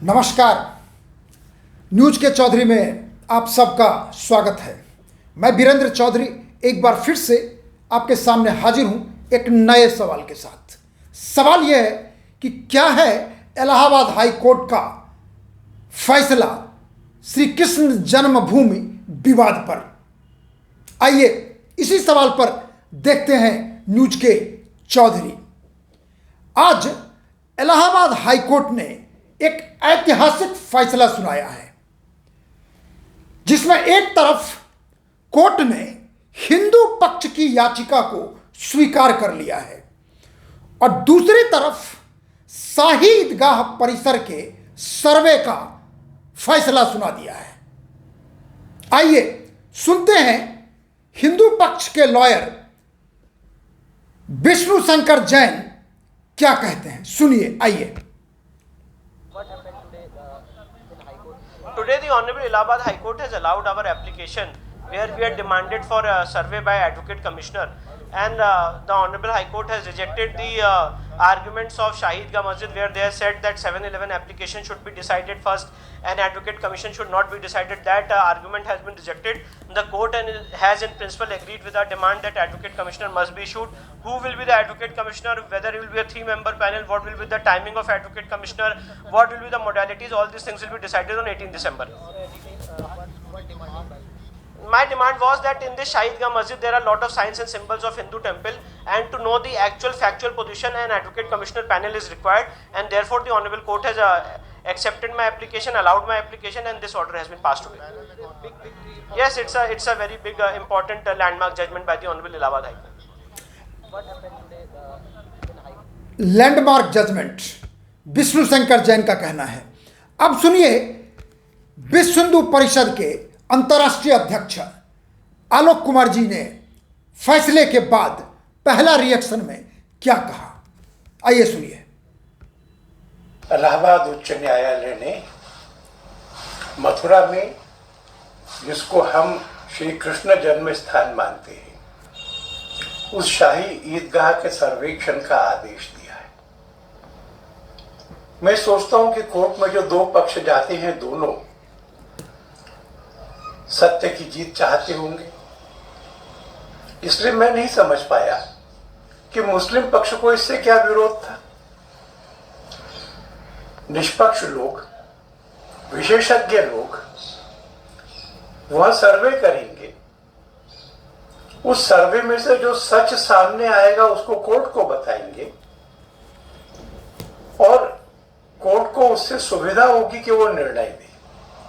नमस्कार। न्यूज के चौधरी में आप सबका स्वागत है। मैं वीरेंद्र चौधरी एक बार फिर से आपके सामने हाजिर हूं एक नए सवाल के साथ। सवाल यह है कि क्या है इलाहाबाद हाई कोर्ट का फैसला श्री कृष्ण जन्मभूमि विवाद पर। आइए इसी सवाल पर देखते हैं न्यूज के चौधरी। आज इलाहाबाद हाई कोर्ट ने एक ऐतिहासिक फैसला सुनाया है, जिसमें एक तरफ कोर्ट ने हिंदू पक्ष की याचिका को स्वीकार कर लिया है और दूसरी तरफ शाही ईदगाह परिसर के सर्वे का फैसला सुना दिया है। आइए सुनते हैं हिंदू पक्ष के लॉयर विष्णु शंकर जैन क्या कहते हैं। सुनिए, आइए। Today, the Honorable Allahabad High Court has allowed our application where we had demanded for a survey by Advocate Commissioner, and the Honorable High Court has rejected the arguments of Shahi Eidgah Masjid, where they have said that 7/11 application should be decided first and Advocate Commission should not be decided. That argument has been rejected. The court has in principle agreed with our demand that Advocate Commissioner must be issued. Who will be the Advocate Commissioner, whether it will be a 3-member panel, what will be the timing of Advocate Commissioner, what will be the modalities, all these things will be decided on 18 December. My demand was that in this Shahi Eidgah Masjid there are a lot of signs and symbols of Hindu temple, and to know the actual factual position an Advocate Commissioner panel is required, and therefore the Honorable Court has accepted my application, allowed my application, and this order has been passed today. Yes, it's a very big important landmark judgment by the Honorable Allahabad High Court. Landmark judgment Vishnu Shankar Jain का कहना है। अब सुनिए विश्व हिंदू परिषद के अंतर्राष्ट्रीय अध्यक्ष आलोक कुमार जी ने फैसले के बाद पहला रिएक्शन में क्या कहा, आइए सुनिए। इलाहाबाद उच्च न्यायालय ने मथुरा में, जिसको हम श्री कृष्ण जन्म स्थान मानते हैं, उस शाही ईदगाह के सर्वेक्षण का आदेश दिया है। मैं सोचता हूं कि कोर्ट में जो दो पक्ष जाते हैं, दोनों सत्य की जीत चाहते होंगे। इसलिए मैं नहीं समझ पाया कि मुस्लिम पक्ष को इससे क्या विरोध था। निष्पक्ष लोग, विशेषज्ञ लोग वह सर्वे करेंगे। उस सर्वे में से जो सच सामने आएगा उसको कोर्ट को बताएंगे और कोर्ट को उससे सुविधा होगी कि वो निर्णय दे,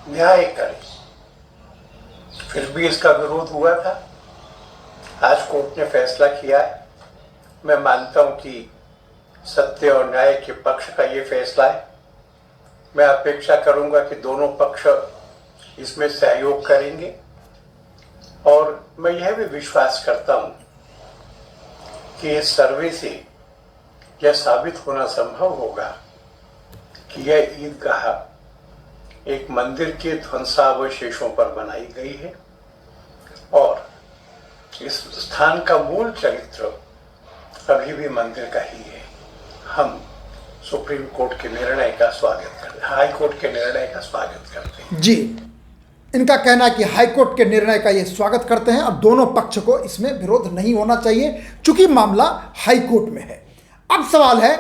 न्याय करे। फिर भी इसका विरोध हुआ था। आज कोर्ट ने फैसला किया है। मैं मानता हूं कि सत्य और न्याय के पक्ष का ये फैसला है। मैं अपेक्षा करूंगा कि दोनों पक्ष इसमें सहयोग करेंगे और मैं यह भी विश्वास करता हूं कि इस सर्वे से यह साबित होना संभव होगा कि यह ईदगाह एक मंदिर के ध्वंसावशेषों पर बनाई गई है और इस स्थान का मूल चरित्र अभी भी मंदिर का ही है। हम सुप्रीम कोर्ट के निर्णय का स्वागत करते हैं, हाई कोर्ट के निर्णय का स्वागत करते हैं। जी, इनका कहना है कि हाई कोर्ट के निर्णय का ये स्वागत करते हैं और दोनों पक्ष को इसमें विरोध नहीं होना चाहिए, चूंकि मामला हाई कोर्ट में है। अब सवाल है,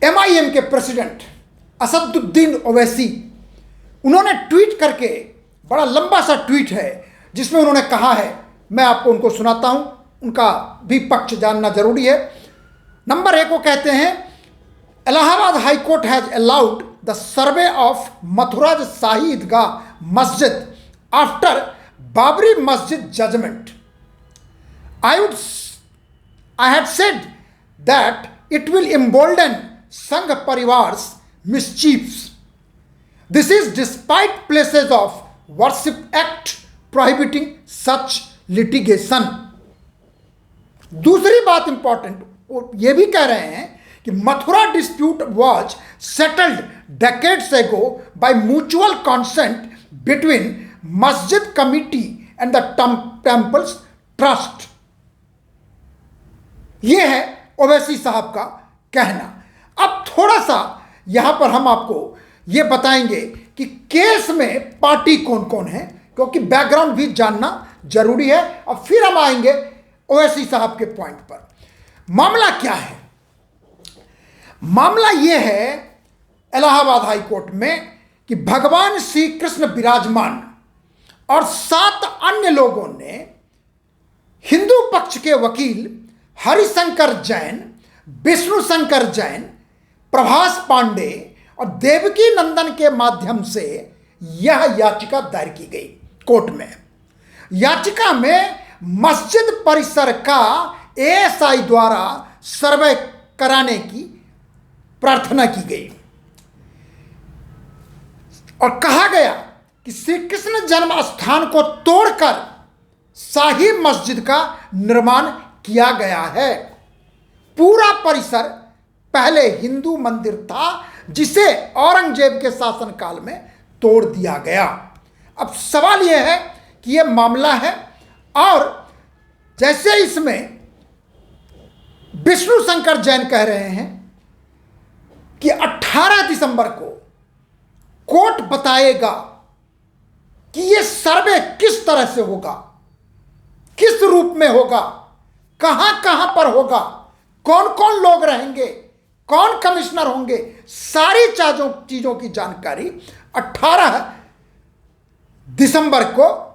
MIM के प्रेसिडेंट असदुद्दीन ओवैसी, उन्होंने ट्वीट करके, बड़ा लंबा सा ट्वीट है जिसमें उन्होंने कहा है, मैं आपको उनको सुनाता हूं, उनका भी पक्ष जानना जरूरी है। नंबर 1 वो कहते हैं, Allahabad high court has allowed the survey of Mathura's Shahi Idgah Masjid after Babri Masjid judgment. I had said that it will embolden Sangh Parivar's mischiefs. This is despite Places of Worship Act prohibiting such litigation. दूसरी बात इंपॉर्टेंट, वो ये भी कह रहे हैं कि Mathura dispute was settled decades ago by mutual consent between Masjid Committee and the Temple's Trust. ये है ओवैसी साहब का कहना। अब थोड़ा सा यहाँ पर हम आपको ये बताएंगे कि केस में पार्टी कौन कौन है, क्योंकि बैकग्राउंड भी जानना जरूरी है। और फिर हम आएंगे ओवैसी साहब के पॉइंट पर। मामला क्या है? मामला यह है इलाहाबाद हाई कोर्ट में कि भगवान श्री कृष्ण विराजमान और 7 अन्य लोगों ने हिंदू पक्ष के वकील हरिशंकर जैन, विष्णु शंकर जैन, प्रभास पांडे और देवकी नंदन के माध्यम से यह याचिका दायर की गई कोर्ट में। याचिका में मस्जिद परिसर का एएसआई द्वारा सर्वे कराने की प्रार्थना की गई और कहा गया कि श्री कृष्ण जन्म स्थान को तोड़कर शाही मस्जिद का निर्माण किया गया है। पूरा परिसर पहले हिंदू मंदिर था जिसे औरंगजेब के शासनकाल में तोड़ दिया गया। अब सवाल यह है कि यह मामला है, और जैसे इसमें विष्णु शंकर जैन कह रहे हैं कि 18 दिसंबर को कोर्ट बताएगा कि यह सर्वे किस तरह से होगा, किस रूप में होगा, कहां कहां पर होगा, कौन कौन लोग रहेंगे, कौन कमिश्नर होंगे, सारी चीजों की जानकारी 18 दिसंबर को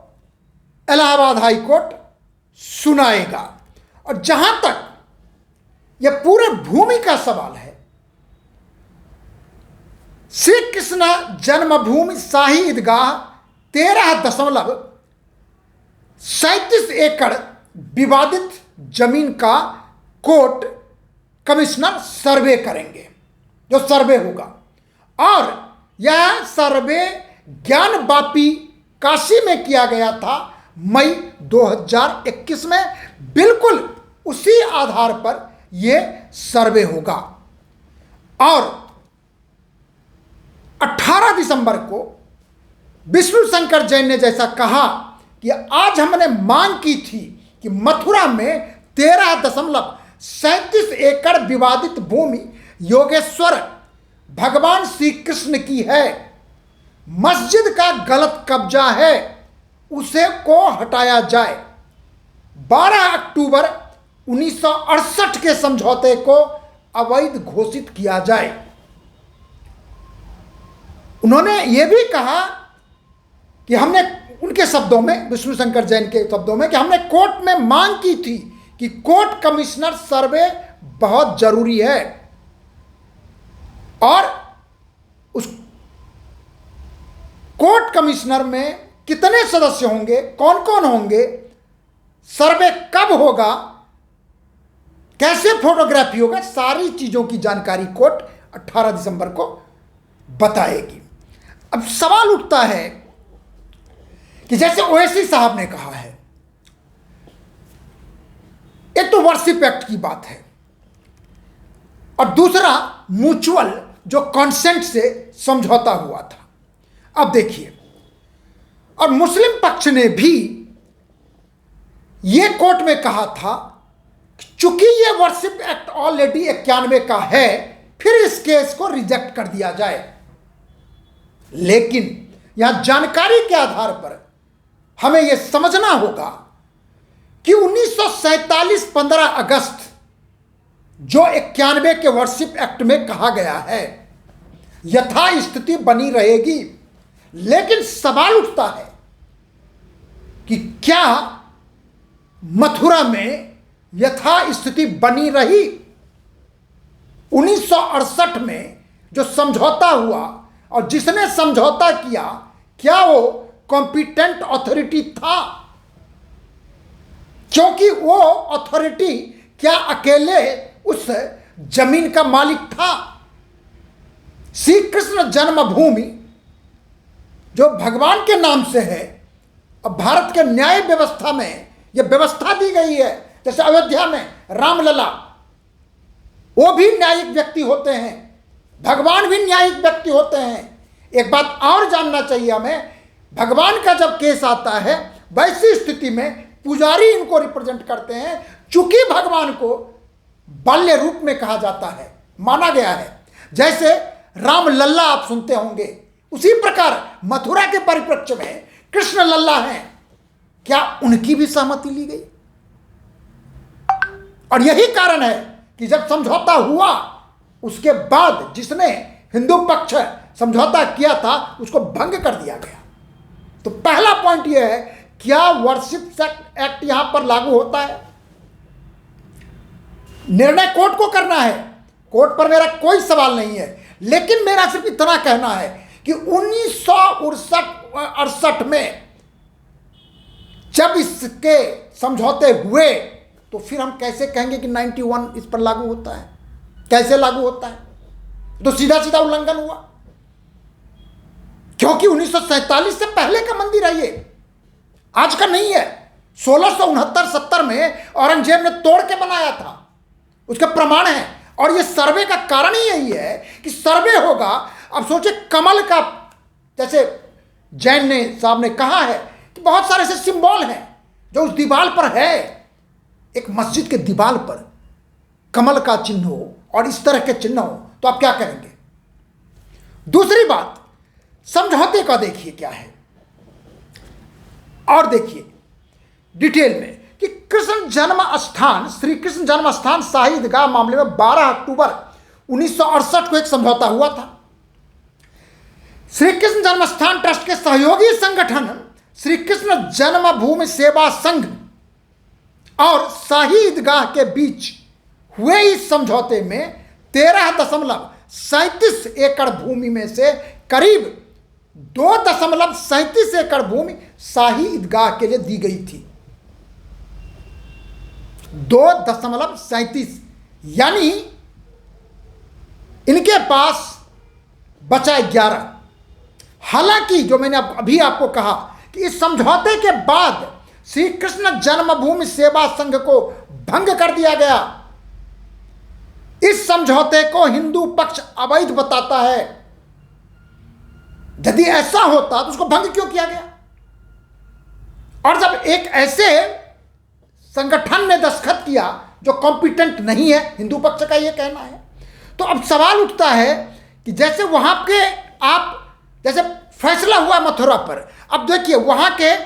इलाहाबाद हाई कोर्ट सुनाएगा। और जहां तक यह पूरे भूमि का सवाल है, श्री कृष्ण जन्मभूमि शाही ईदगाह 13.37 एकड़ विवादित जमीन का कोर्ट कमिश्नर सर्वे करेंगे, जो सर्वे होगा। और यह सर्वे ज्ञानवापी काशी में किया गया था मई 2021 में। बिल्कुल उसी आधार पर यह सर्वे होगा। और 18 दिसंबर को विष्णु शंकर जैन ने जैसा कहा कि आज हमने मांग की थी कि मथुरा में 13.37 एकड़ विवादित भूमि योगेश्वर भगवान श्री कृष्ण की है, मस्जिद का गलत कब्जा है, उसे को हटाया जाए। 12 अक्टूबर 1968 के समझौते को अवैध घोषित किया जाए। उन्होंने ये भी कहा कि हमने, उनके शब्दों में, विष्णु शंकर जैन के शब्दों में, कि हमने कोर्ट में मांग की थी कि कोर्ट कमिश्नर सर्वे बहुत जरूरी है और उस कोर्ट कमिश्नर में कितने सदस्य होंगे, कौन कौन होंगे, सर्वे कब होगा, कैसे फोटोग्राफी होगा, सारी चीजों की जानकारी कोर्ट 18 दिसंबर को बताएगी। अब सवाल उठता है कि जैसे ओवैसी साहब ने कहा है, एक तो वर्शिप एक्ट की बात है और दूसरा म्यूचुअल जो कंसेंट से समझौता हुआ था। अब देखिए, और मुस्लिम पक्ष ने भी यह कोर्ट में कहा था चूंकि यह वर्शिप एक्ट ऑलरेडी 91 का है, फिर इस केस को रिजेक्ट कर दिया जाए। लेकिन यहां जानकारी के आधार पर हमें यह समझना होगा कि 1947 15 अगस्त जो 91 के वर्शिप एक्ट में कहा गया है, यथा स्थिति बनी रहेगी। लेकिन सवाल उठता है कि क्या मथुरा में यथा स्थिति बनी रही? 1968 में जो समझौता हुआ और जिसने समझौता किया, क्या वो कॉम्पिटेंट अथॉरिटी था? क्योंकि वो अथॉरिटी क्या अकेले उस जमीन का मालिक था? श्री कृष्ण जन्मभूमि जो भगवान के नाम से है, अब भारत के न्याय व्यवस्था में यह व्यवस्था दी गई है, जैसे अयोध्या में रामलला, वो भी न्यायिक व्यक्ति होते हैं, भगवान भी न्यायिक व्यक्ति होते हैं। एक बात और जानना चाहिए हमें, भगवान का जब केस आता है वैसी स्थिति में पुजारी इनको रिप्रेजेंट करते हैं। चूंकि भगवान को बाल्य रूप में कहा जाता है, माना गया है। जैसे राम लल्ला आप सुनते होंगे, उसी प्रकार मथुरा के परिप्रेक्ष्य में कृष्ण लल्ला हैं, क्या उनकी भी सहमति ली गई? और यही कारण है कि जब समझौता हुआ उसके बाद जिसने हिंदू पक्ष समझौता किया था उसको भंग कर दिया गया। तो पहला पॉइंट यह है, क्या वर्शिप एक्ट यहां पर लागू होता है? निर्णय कोर्ट को करना है, कोर्ट पर मेरा कोई सवाल नहीं है, लेकिन मेरा सिर्फ इतना कहना है कि 1968 में जब इसके समझौते हुए तो फिर हम कैसे कहेंगे कि 91 इस पर लागू होता है? कैसे लागू होता है? तो सीधा सीधा उल्लंघन हुआ, क्योंकि 1947 से पहले का मंदिर है ये, आज का नहीं है। 1669-70 में औरंगजेब ने तोड़ के बनाया था, उसके प्रमाण है। और ये सर्वे का कारण ही यही है कि सर्वे होगा। अब सोचे कमल का, जैसे जैन ने साहब ने कहा है कि बहुत सारे ऐसे सिंबल हैं जो उस दीवार पर है। एक मस्जिद के दीवार पर कमल का चिन्ह हो और इस तरह के चिन्ह हो तो आप क्या करेंगे? दूसरी बात, समझौते का देखिए क्या है, और देखिए डिटेल में कि कृष्ण जन्म स्थान, श्री कृष्ण जन्म स्थान शाही ईदगाह मामले में 12 अक्टूबर 1968 को एक समझौता हुआ था। श्री कृष्ण जन्मस्थान ट्रस्ट के सहयोगी संगठन श्री कृष्ण जन्मभूमि सेवा संघ और शाही ईदगाह के बीच हुए इस समझौते में 13.37 एकड़ भूमि में से करीब 2.37 एकड़ भूमि शाही ईदगाह के लिए दी गई थी। 2.37, यानी इनके पास बचा 11। हालांकि जो मैंने अभी आपको कहा कि इस समझौते के बाद श्री कृष्ण जन्मभूमि सेवा संघ को भंग कर दिया गया। इस समझौते को हिंदू पक्ष अवैध बताता है। यदि ऐसा होता तो उसको भंग क्यों किया गया? और जब एक ऐसे संगठन ने दस्तखत किया जो कॉम्पिटेंट नहीं है, हिंदू पक्ष का यह कहना है, तो अब सवाल उठता है कि जैसे वहां के आप जैसे फैसला हुआ मथुरा पर, अब देखिए वहां के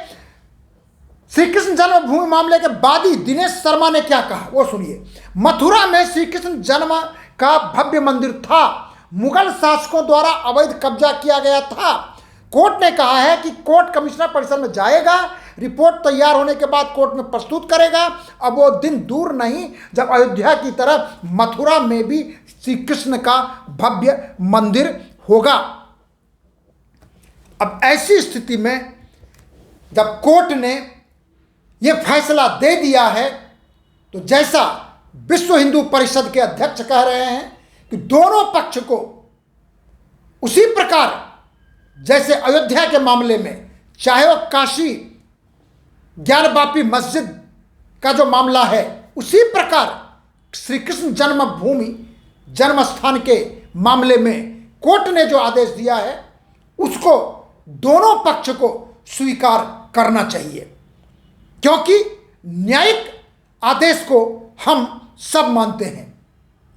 श्री कृष्ण जन्मभूमि मामले के वादी दिनेश शर्मा ने क्या कहा वो सुनिए। मथुरा में श्री कृष्ण जन्म का भव्य मंदिर था, मुगल शासकों द्वारा अवैध कब्जा किया गया था। कोर्ट ने कहा है कि कोर्ट कमिश्नर परिसर में जाएगा, रिपोर्ट तैयार होने के बाद कोर्ट में प्रस्तुत करेगा। अब वो दिन दूर नहीं जब अयोध्या की तरह मथुरा में भी श्री कृष्ण का भव्य मंदिर होगा। अब ऐसी स्थिति में जब कोर्ट ने यह फैसला दे दिया है तो जैसा विश्व हिंदू परिषद के अध्यक्ष कह रहे हैं कि दोनों पक्ष को उसी प्रकार जैसे अयोध्या के मामले में, चाहे वो काशी ज्ञानवापी मस्जिद का जो मामला है, उसी प्रकार श्री कृष्ण जन्मभूमि जन्मस्थान के मामले में कोर्ट ने जो आदेश दिया है उसको दोनों पक्ष को स्वीकार करना चाहिए, क्योंकि न्यायिक आदेश को हम सब मानते हैं।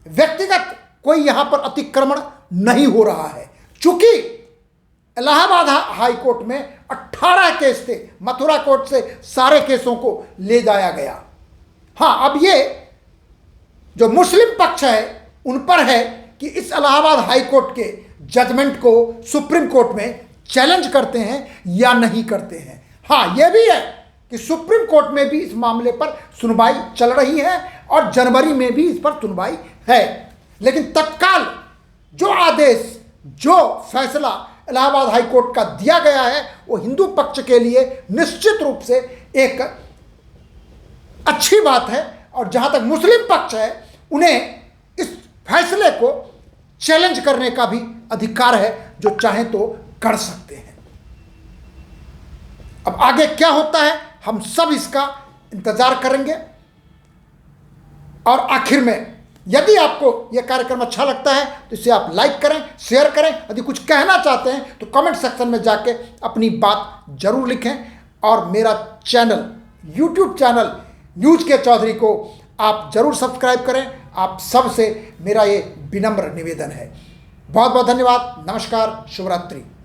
व्यक्तिगत कोई यहां पर अतिक्रमण नहीं हो रहा है। चूंकि इलाहाबाद हाई कोर्ट में 18 केस थे, मथुरा कोर्ट से सारे केसों को ले जाया गया। हाँ, अब ये जो मुस्लिम पक्ष है उन पर है कि इस इलाहाबाद हाई कोर्ट के जजमेंट को सुप्रीम कोर्ट में चैलेंज करते हैं या नहीं करते हैं। हाँ, यह भी है कि सुप्रीम कोर्ट में भी इस मामले पर सुनवाई चल रही है और जनवरी में भी इस पर सुनवाई है। लेकिन तत्काल जो आदेश, जो फैसला इलाहाबाद हाई कोर्ट का दिया गया है वो हिंदू पक्ष के लिए निश्चित रूप से एक अच्छी बात है। और जहां तक मुस्लिम पक्ष है उन्हें इस फैसले को चैलेंज करने का भी अधिकार है, जो चाहे तो कर सकते हैं। अब आगे क्या होता है हम सब इसका इंतजार करेंगे। और आखिर में यदि आपको यह कार्यक्रम अच्छा लगता है तो इसे आप लाइक करें, शेयर करें। यदि कुछ कहना चाहते हैं तो कमेंट सेक्शन में जाके अपनी बात जरूर लिखें। और मेरा चैनल, यूट्यूब चैनल न्यूज के चौधरी को आप जरूर सब्सक्राइब करें। आप सबसे मेरा ये विनम्र निवेदन है। बहुत बहुत धन्यवाद। नमस्कार, शुभ रात्रि।